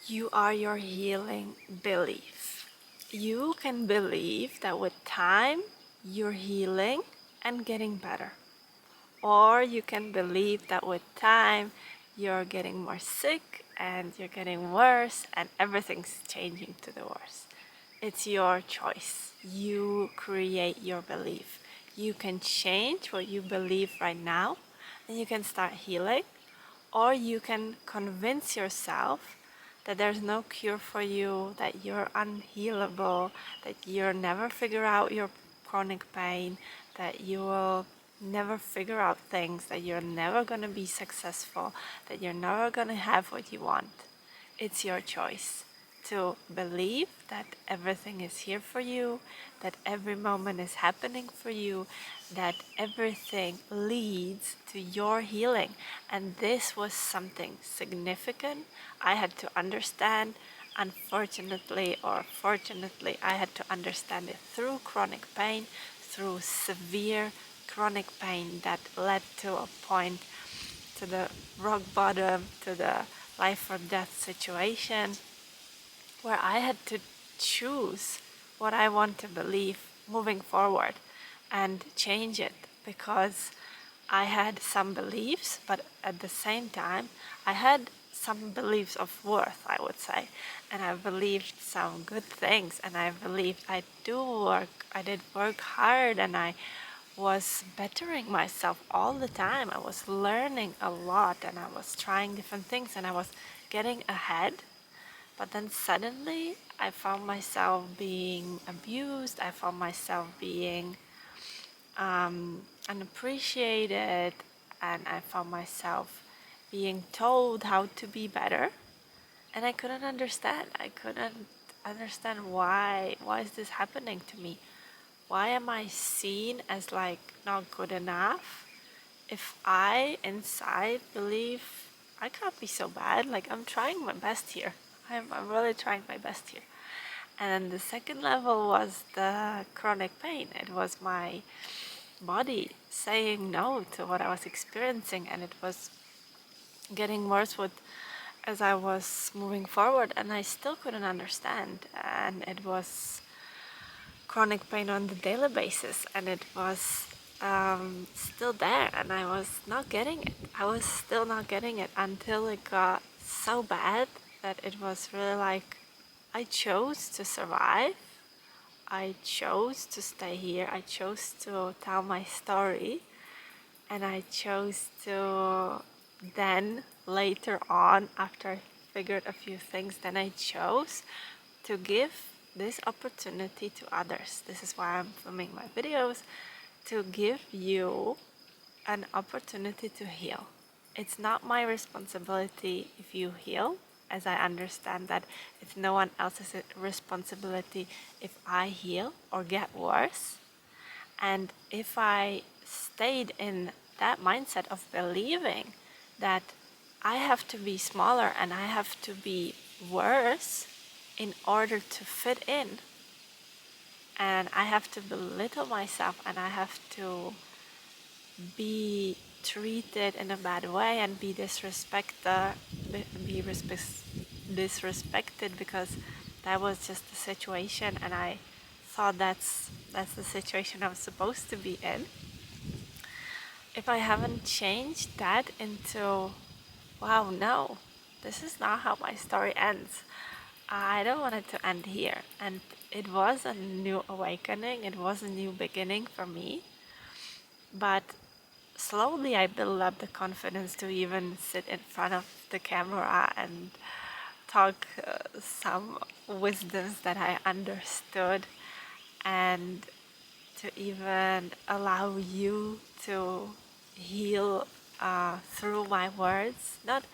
You are your healing belief. You can believe that with time you're healing and getting better. Or you can believe that with time you're getting more sick and you're getting worse and everything's changing to the worse. It's your choice. You create your belief. You can change what you believe right now and you can start healing, or you can convince yourself that there's no cure for you, that you're unhealable, that you'll never figure out your chronic pain, that you will never figure out things, that you're never going to be successful, that you're never going to have what you want. It's your choice to believe that everything is here for you, that every moment is happening for you, that everything leads to your healing. And this was something significant I had to understand. Unfortunately or fortunately, I had to understand it through chronic pain, through severe chronic pain that led to a point, to the rock bottom, to the life or death situation, where I had to choose what I want to believe moving forward and change it, because I had some beliefs, but at the same time, I had some beliefs of worth, I would say, and I believed some good things, and I believed I did work hard, and I was bettering myself all the time. I was learning a lot, and I was trying different things, and I was getting ahead. But then suddenly I found myself being abused. I found myself being unappreciated, and I found myself being told how to be better. And I couldn't understand. I couldn't understand why is this happening to me? Why am I seen as like not good enough if I inside believe I can't be so bad? Like, I'm trying my best here. I'm really trying my best here. And then the second level was the chronic pain. It was my body saying no to what I was experiencing, and it was getting worse as I was moving forward, and I still couldn't understand. And it was chronic pain on the daily basis, and it was still there, and I was not getting it. I was still not getting it until it got so bad that it was really like I chose to survive. I chose to stay here. I chose to tell my story, and I chose to then later on, after I figured a few things, then I chose to give this opportunity to others. This is why I'm filming my videos, to give you an opportunity to heal. It's not my responsibility if you heal, as I understand that it's no one else's responsibility if I heal or get worse. And if I stayed in that mindset of believing that I have to be smaller and I have to be worse in order to fit in, and I have to belittle myself, and I have to be treated in a bad way and be disrespected because that was just the situation, and I thought that's the situation I was supposed to be in. If I haven't changed that into, wow, no, this is not how my story ends. I don't want it to end here. And it was a new awakening. It was a new beginning for me. But slowly I built up the confidence to even sit in front of the camera and talk some wisdoms that I understood, and to even allow you to heal through my words, not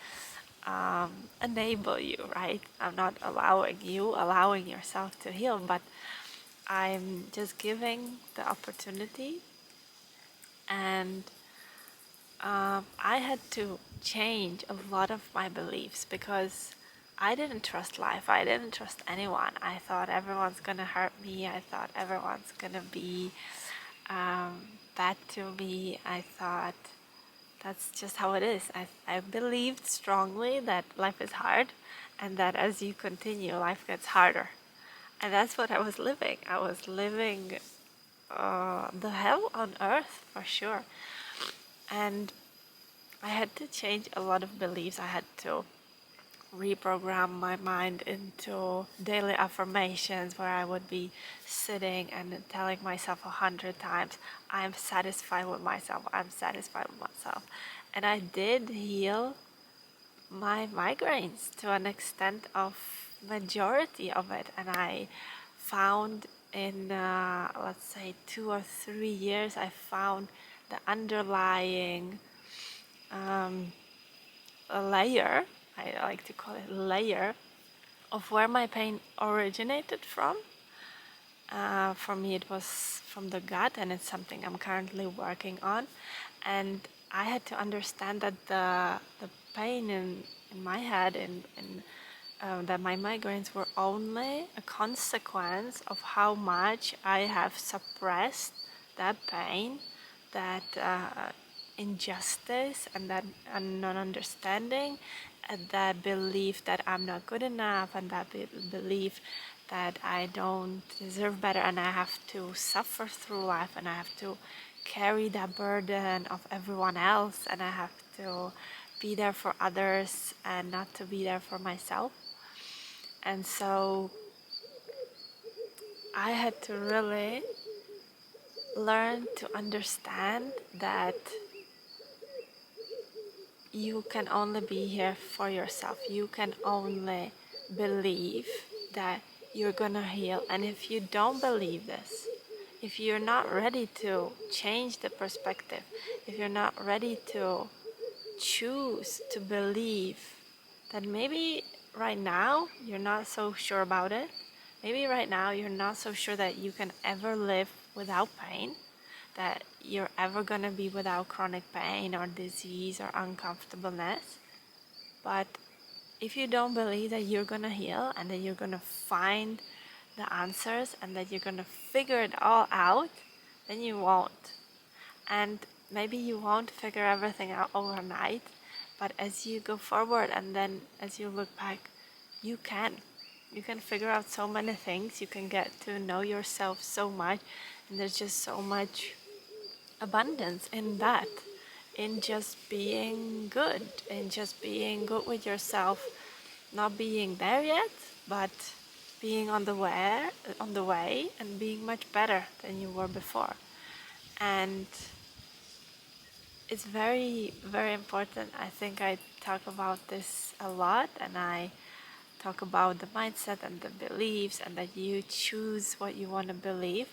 enable you, right? I'm not allowing you, allowing yourself to heal, but I'm just giving the opportunity. And I had to change a lot of my beliefs because I didn't trust life. I didn't trust anyone. I thought everyone's gonna hurt me. I thought everyone's gonna be bad to me. I thought that's just how it is. I believed strongly that life is hard and that as you continue, life gets harder. And that's what I was living. I was living the hell on earth for sure. And I had to change a lot of beliefs. I had to reprogram my mind into daily affirmations where I would be sitting and telling myself 100 times, I'm satisfied with myself, I'm satisfied with myself. And I did heal my migraines to an extent of majority of it, and I found in let's say 2 or 3 years I found the underlying a layer, I like to call it layer, of where my pain originated from. For me, it was from the gut, and it's something I'm currently working on. And I had to understand that the pain in my head and that my migraines were only a consequence of how much I have suppressed that pain, that injustice, and that non-understanding, and that belief that I'm not good enough, and that belief that I don't deserve better, and I have to suffer through life, and I have to carry that burden of everyone else, and I have to be there for others and not to be there for myself. And so I had to really learn to understand that you can only be here for yourself. You can only believe that you're gonna heal. And if you don't believe this, if you're not ready to change the perspective, if you're not ready to choose to believe that maybe right now you're not so sure about it, maybe right now you're not so sure that you can ever live without pain, that you're ever gonna be without chronic pain or disease or uncomfortableness. But if you don't believe that you're gonna heal and that you're gonna find the answers and that you're gonna figure it all out, then you won't. And maybe you won't figure everything out overnight, but as you go forward and then as you look back, you can. You can figure out so many things, you can get to know yourself so much, and there's just so much abundance in that, in just being good, in just being good with yourself, not being there yet, but being on the way and being much better than you were before. And it's very, very important. I think I talk about this a lot, and I talk about the mindset and the beliefs, and that you choose what you want to believe.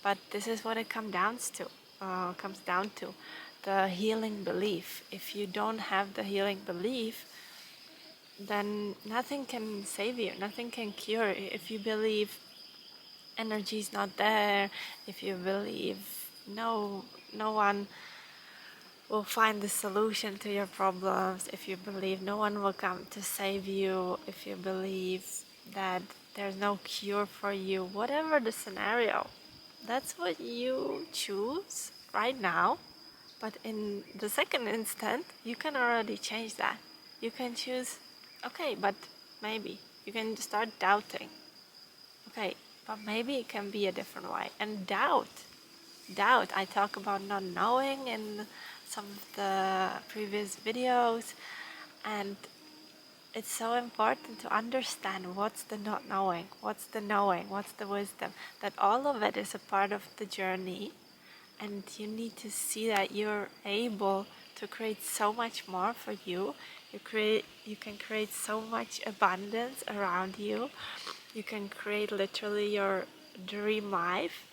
But this is what it comes down to the healing belief. If you don't have the healing belief, then nothing can save you, nothing can cure. If you believe energy is not there, if you believe no one will find the solution to your problems, if you believe no one will come to save you, if you believe that there's no cure for you, whatever the scenario, that's what you choose right now. But in the second instant, you can already change that. You can choose, okay, but maybe. You can start doubting. Okay, but maybe it can be a different way. And doubt. I talk about not knowing in some of the previous videos, and it's so important to understand what's the not knowing, what's the knowing, what's the wisdom, that all of it is a part of the journey, and you need to see that you're able to create so much more for you. You can create so much abundance around you. You can create literally your dream life.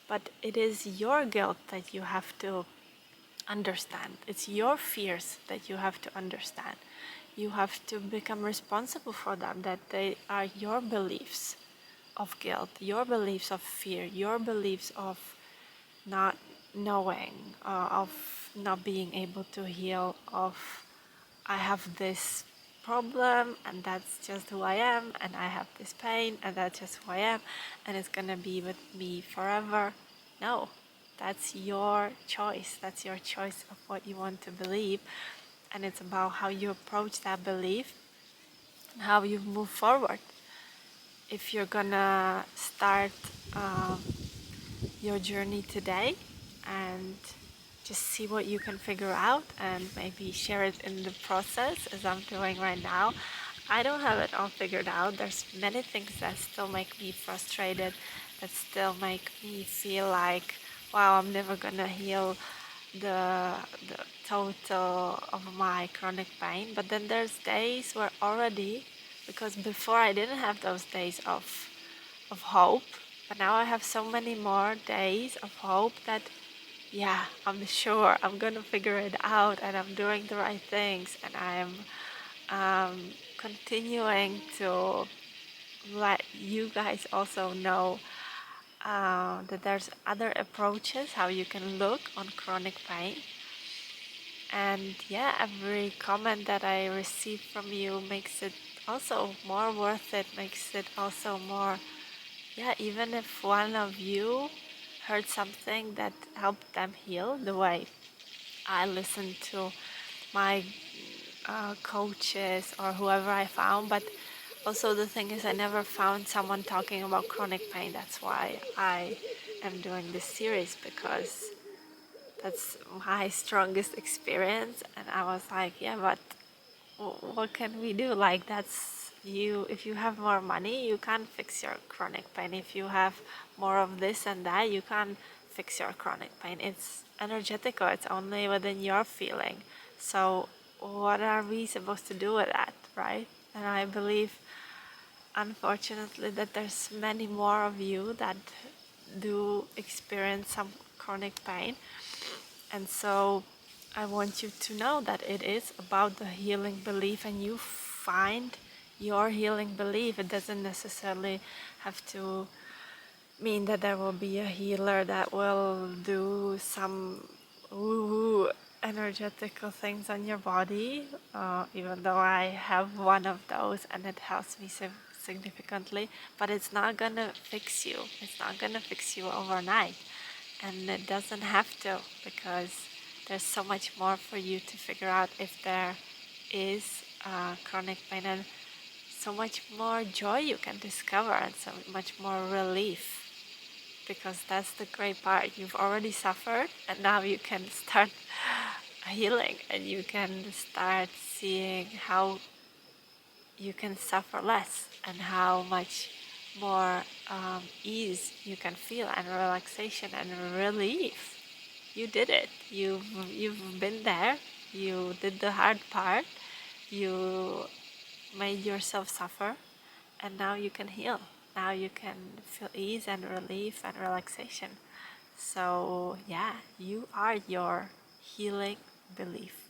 But it is your guilt that you have to understand. It's your fears that you have to understand. You have to become responsible for them, that they are your beliefs of guilt, your beliefs of fear, your beliefs of not knowing, of not being able to heal, of I have this problem and that's just who I am, and I have this pain and that's just who I am, and it's gonna be with me forever. No, that's your choice. That's your choice of what you want to believe, and it's about how you approach that belief. how you move forward. If you're gonna start your journey today and just see what you can figure out and maybe share it in the process as I'm doing right now. I don't have it all figured out. There's many things that still make me frustrated, that still make me feel like, wow, I'm never gonna heal the total of my chronic pain. But then there's days where already, because before I didn't have those days of hope, but now I have so many more days of hope that yeah, I'm sure I'm gonna figure it out and I'm doing the right things and I'm continuing to let you guys also know that there's other approaches how you can look on chronic pain. And yeah, every comment that I receive from you makes it also more worth it, makes it also more, yeah, even if one of you heard something that helped them heal the way I listened to my coaches or whoever I found. But also the thing is I never found someone talking about chronic pain. That's why I am doing this series, because that's my strongest experience. And I was like, yeah, but what can we do? Like, that's you. If you have more money, you can't fix your chronic pain. If you have more of this and that, you can't fix your chronic pain. It's energetical. It's only within your feeling. So what are we supposed to do with that, right? And I believe, unfortunately, that there's many more of you that do experience some chronic pain. And so I want you to know that it is about the healing belief, and you find your healing belief. It doesn't necessarily have to mean that there will be a healer that will do some woo-woo energetical things on your body, even though I have one of those and it helps me significantly, but it's not gonna fix you. It's not gonna fix you overnight, and it doesn't have to, because there's so much more for you to figure out if there is chronic pain, and so much more joy you can discover, and so much more relief, because that's the great part. You've already suffered and now you can start healing, and you can start seeing how you can suffer less and how much more ease you can feel, and relaxation and relief. You did it. You've been there. You did the hard part. You made yourself suffer, and now you can heal. Now you can feel ease and relief and relaxation. So yeah, you are your healing belief.